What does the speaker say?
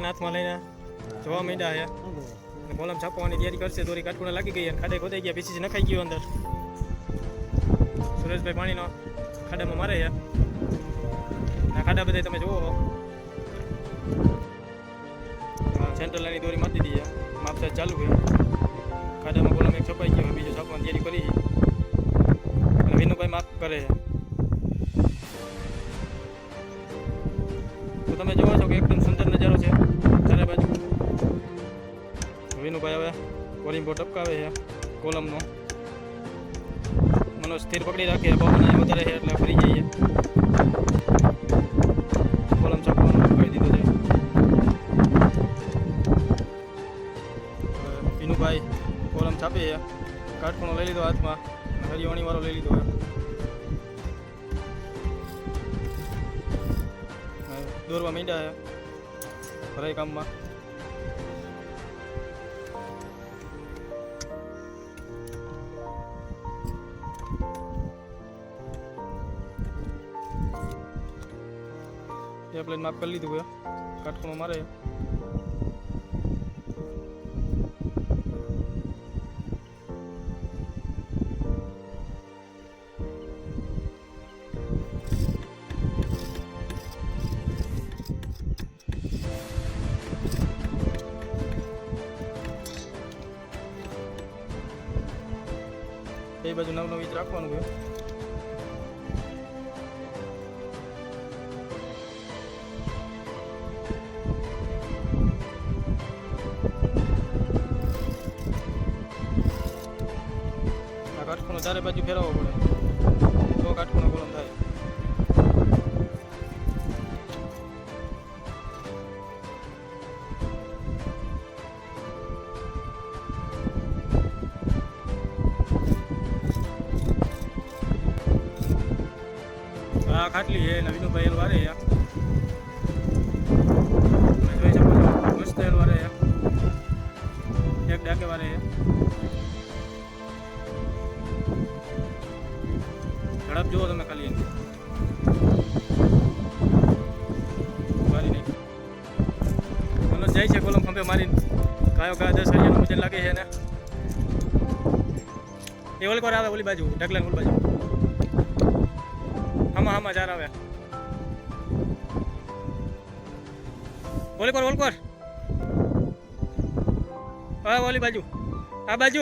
હાથમાં લઈને જોવા માંડ્યા છે અને કોલમ છાપવાની તૈયારી કરશે. દોરી કાટકોણા લાગી ગઈ અને ખાડે ખોદાઈ ગયા, પીસીસી નખાઈ ગયો અંદર. સુરેશભાઈ પાણીનો ખાડામાં મારે છે. આ ખાડા બધા તમે જુઓ, સેન્ટ્રલ લાઈનની દોરી મારી દીધી છે, માપસાજ ચાલુ છે. ખાડામાં કોલમ એક છપાઈ ગયો, બીજો છાપવાની તૈયારી કરી અને વિનુભાઈ માપ કરે છે. તો તમે જોવો છો કે એકદમ સુંદર નજારો છે ચારે બાજુ. વિનુભાઈ હવે કોરિંગો ટપકાવે છે કોલમનો. મનો સ્થિર પકડી રાખીએ, પવન વધારે છે એટલે ફરી જઈએ. કોલમ છાપવાનું કરી દીધું છે. વિનુભાઈ કોલમ છાપે છે, કાટખૂણો લઈ લીધો હાથમાં, હરિયોણી વાળો લઈ લીધો છે. દોરવા માંડ્યા છે ભરાઈ કામમાં. ટેપલેન માપ કરી લીધું છે, કાટખૂણો મારે. એ બાજુ નવ ઇંચ રાખવાનું છે. આ કાટખૂણો ચારે બાજુ ફેરવવો પડે તો કાટખૂણો કોલમ થાય. આ ખાટલી છે અને વિનુભાઈ એલ વારે છે. તમે જોઈ શકો છો મસ્ત એલ વારે છે, એક ડાકે વારે છે. ઝડપ જુઓ તમે ખાલી મારી નહીં. મનોજ જાય છે કોલમ ખંભે મારીને, ગાયો ગા 10 હરિયાનું વજન લાગે છે ને. એ ઓલી કોર આવે, ઓલી બાજુ ઢગલાને ઓલી બાજુ આમાં ચાર આવે. ઓલી કોર હા ઓલી બાજુ, આ બાજુ